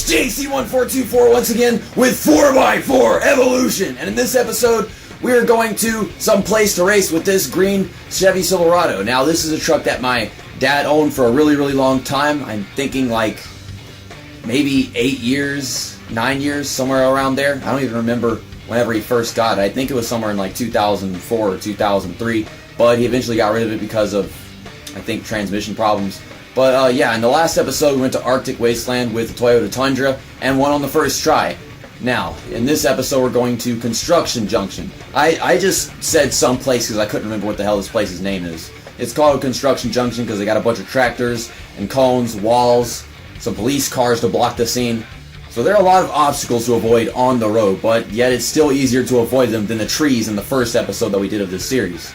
It's JC1424 once again with 4x4 Evolution, and in this episode we are going to some place to race with this green Chevy Silverado. Now this is a truck that my dad owned for a really long time. I'm thinking like maybe 8 years, 9 years, somewhere around there. I don't even remember whenever he first got it. I think it was somewhere in like 2004 or 2003, but he eventually got rid of it because of, I think, transmission problems. But yeah, in the last episode we went to Arctic Wasteland with the Toyota Tundra and won on the first try. Now, in this episode we're going to Construction Junction. I just said some place because I couldn't remember what the hell this place's name is. It's called Construction Junction because they got a bunch of tractors and cones, walls, some police cars to block the scene. So there are a lot of obstacles to avoid on the road, but yet it's still easier to avoid them than the trees in the first episode that we did of this series.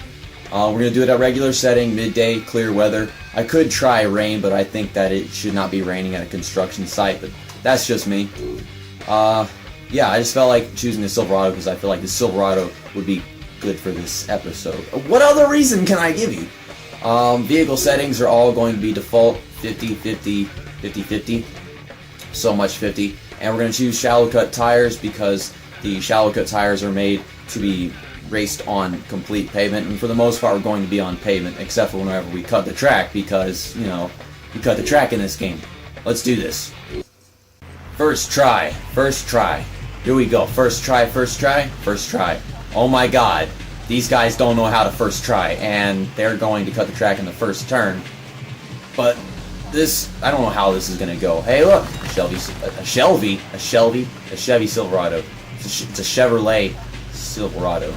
We're going to do it at regular setting, midday, clear weather. I could try rain, but I think that it should not be raining at a construction site, but that's just me. Yeah, I just felt like choosing the Silverado because I feel like the Silverado would be good for this episode. What other reason can I give you? Vehicle settings are all going to be default 50, 50, 50, 50. So much 50. And we're going to choose shallow cut tires because the shallow cut tires are made to be raced on complete pavement, and for the most part we're going to be on pavement except for whenever we cut the track because, you know, we cut the track in this game. Let's do this. First try. Here we go. First try. Oh my god. These guys don't know how to first try, and they're going to cut the track in the first turn. But this, I don't know how this is going to go. Hey look, a Chevy Silverado. It's a Chevrolet Silverado.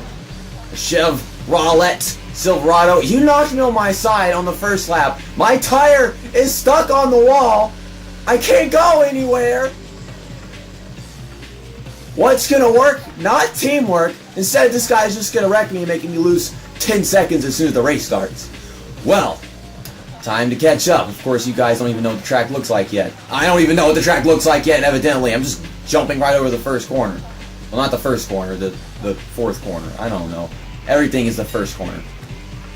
A Chevrolet Silverado. You knocked me on my side on the first lap. My tire is stuck on the wall. I can't go anywhere. What's gonna work? Not teamwork. Instead, this guy's just gonna wreck me and making me lose 10 seconds as soon as the race starts. Well, time to catch up. Of course, you guys don't even know what the track looks like yet. I don't even know what the track looks like yet, evidently. I'm just jumping right over the first corner. Well, not the first corner, the fourth corner. I don't know. Everything is the first corner.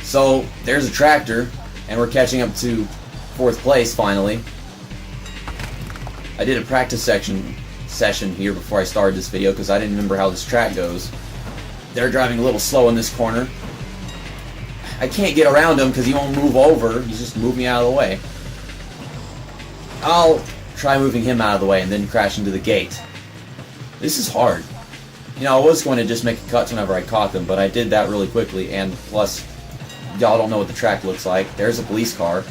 So, there's a tractor, and we're catching up to fourth place, finally. I did a practice session here before I started this video because I didn't remember how this track goes. They're driving a little slow in this corner. I can't get around him because he won't move over. He's just moving me out of the way. I'll try moving him out of the way and then crash into the gate. This is hard. You know, I was going to just make cuts whenever I caught them, but I did that really quickly, and plus, y'all don't know what the track looks like. There's a police car.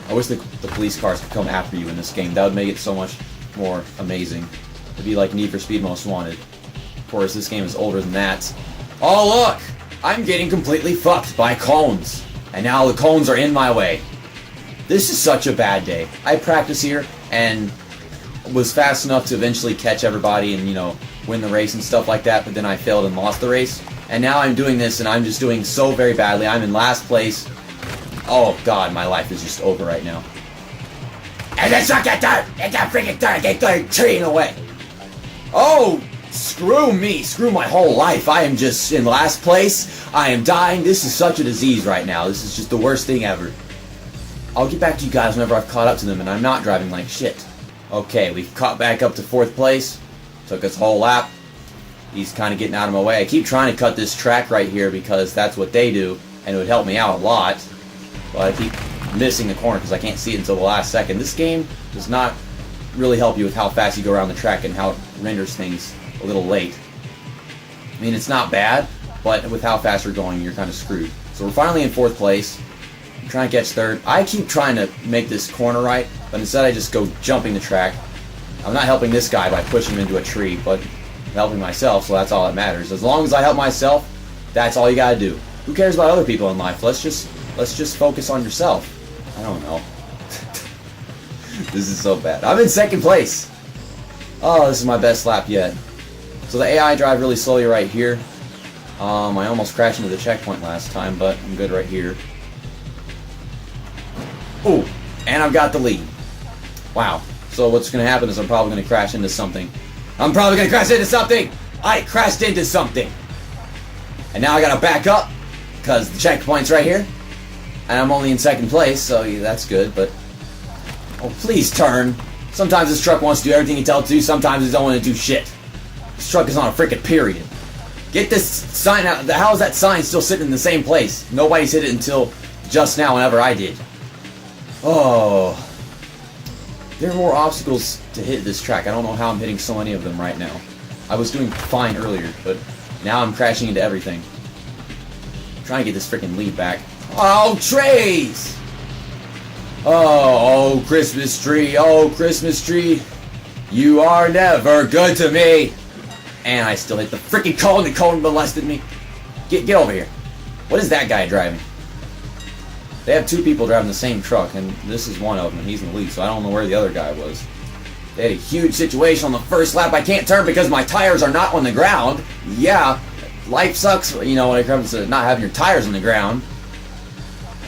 I wish the police cars could come after you in this game. That would make it so much more amazing. It'd be like Need for Speed Most Wanted. Of course, this game is older than that. Oh look! I'm getting completely fucked by cones. And now the cones are in my way. This is such a bad day. I practice here and was fast enough to eventually catch everybody and, you know, win the race and stuff like that, but then I failed and lost the race. And now I'm doing this and I'm just doing so very badly. I'm in last place. Oh god, my life is just over right now. And let's not get done! Get that freaking done! Get the tree in the way! Oh! Screw me! Screw my whole life! I am just in last place. I am dying. This is such a disease right now. This is just the worst thing ever. I'll get back to you guys whenever I've caught up to them and I'm not driving like shit. Okay, we've caught back up to fourth place. Took us a whole lap. He's kind of getting out of my way. I keep trying to cut this track right here because that's what they do, and it would help me out a lot. But I keep missing the corner because I can't see it until the last second. This game does not really help you with how fast you go around the track and how it renders things a little late. I mean, it's not bad, but with how fast you're going, you're kind of screwed. So we're finally in fourth place. I'm trying to catch third. I keep trying to make this corner right, but instead I just go jumping the track. I'm not helping this guy by pushing him into a tree, but I'm helping myself, so that's all that matters. As long as I help myself, that's all you gotta do. Who cares about other people in life? Let's just focus on yourself. I don't know. This is so bad. I'm in second place. Oh, this is my best lap yet. So the AI drive really slowly right here. I almost crashed into the checkpoint last time, but I'm good right here. Ooh, and I've got the lead. Wow. So what's going to happen is I'm probably going to crash into something. I crashed into something. And now I got to back up because the checkpoint's right here. And I'm only in second place, so yeah, that's good, but... Oh, please turn. Sometimes this truck wants to do everything you tell it to, sometimes it don't want to do shit. This truck is on a freaking period. Get this sign out. How is that sign still sitting in the same place? Nobody's hit it until just now, whenever I did. Oh. There are more obstacles to hit this track. I don't know how I'm hitting so many of them right now. I was doing fine earlier, but now I'm crashing into everything. I'm trying to get this freaking lead back. Oh, trays! Oh, Christmas tree. Oh, Christmas tree. You are never good to me. And I still hit the freaking cone. The cone molested me. Get over here. What is that guy driving? They have two people driving the same truck, and this is one of them, and he's in the lead, so I don't know where the other guy was. They had a huge situation on the first lap. I can't turn because my tires are not on the ground. Yeah, life sucks, you know, when it comes to not having your tires on the ground.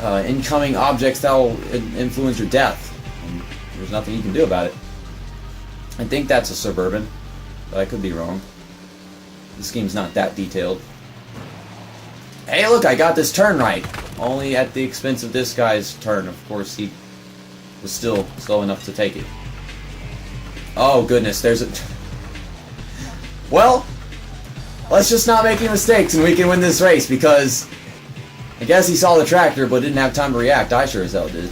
Incoming objects that will influence your death. And there's nothing you can do about it. I think that's a Suburban, but I could be wrong. The scheme's not that detailed. Hey, look, I got this turn right. Only at the expense of this guy's turn. Of course, he was still slow enough to take it. Oh, goodness, there's a... Well, let's just not make any mistakes and we can win this race, because I guess he saw the tractor but didn't have time to react. I sure as hell did.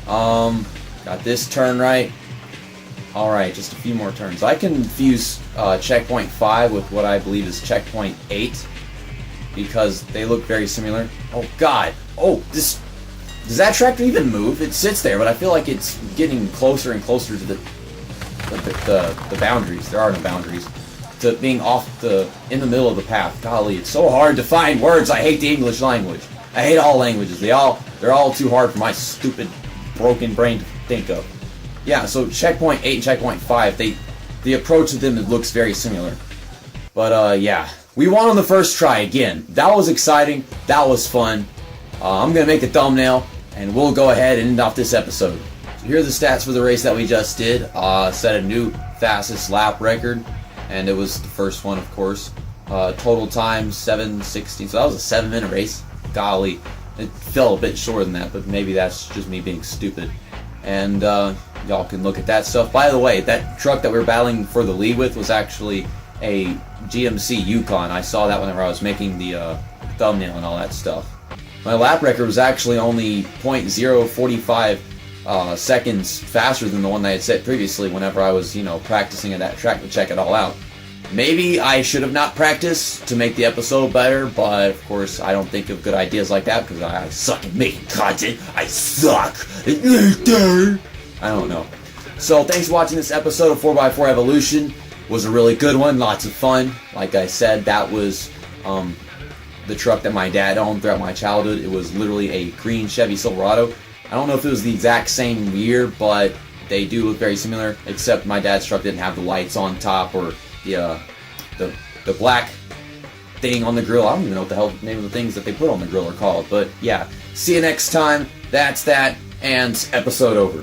Got this turn right. Alright, just a few more turns. I confuse checkpoint 5 with what I believe is checkpoint 8. Because they look very similar. Oh God! Oh, does that tractor even move? It sits there, but I feel like it's getting closer and closer to the boundaries. There are no boundaries. To being in the middle of the path. Golly, it's so hard to find words. I hate the English language. I hate all languages. They're all too hard for my stupid, broken brain to think of. Yeah. So checkpoint 8 and checkpoint 5. The approach to them looks very similar. But yeah. We won on the first try again. That was exciting. That was fun. I'm going to make a thumbnail, and we'll go ahead and end off this episode. So here are the stats for the race that we just did. Set a new fastest lap record, and it was the first one, of course. Total time, 7:16. So that was a 7-minute race. Golly. It fell a bit shorter than that, but maybe that's just me being stupid. And y'all can look at that stuff. By the way, that truck that we were battling for the lead with was actually a GMC Yukon. I saw that whenever I was making the thumbnail and all that stuff. My lap record was actually only 0.045 seconds faster than the one that I had set previously whenever I was, you know, practicing at that track to check it all out. Maybe I should have not practiced to make the episode better, but of course I don't think of good ideas like that because I suck at making content. I suck. I don't know. So thanks for watching this episode of 4x4 Evolution. Was a really good one, lots of fun. Like I said, that was the truck that my dad owned throughout my childhood. It was literally a green Chevy Silverado. I don't know if it was the exact same year, but they do look very similar, except my dad's truck didn't have the lights on top or the black thing on the grill. I don't even know what the hell the name of the things that they put on the grill are called. But yeah, see you next time. That's that, and episode over.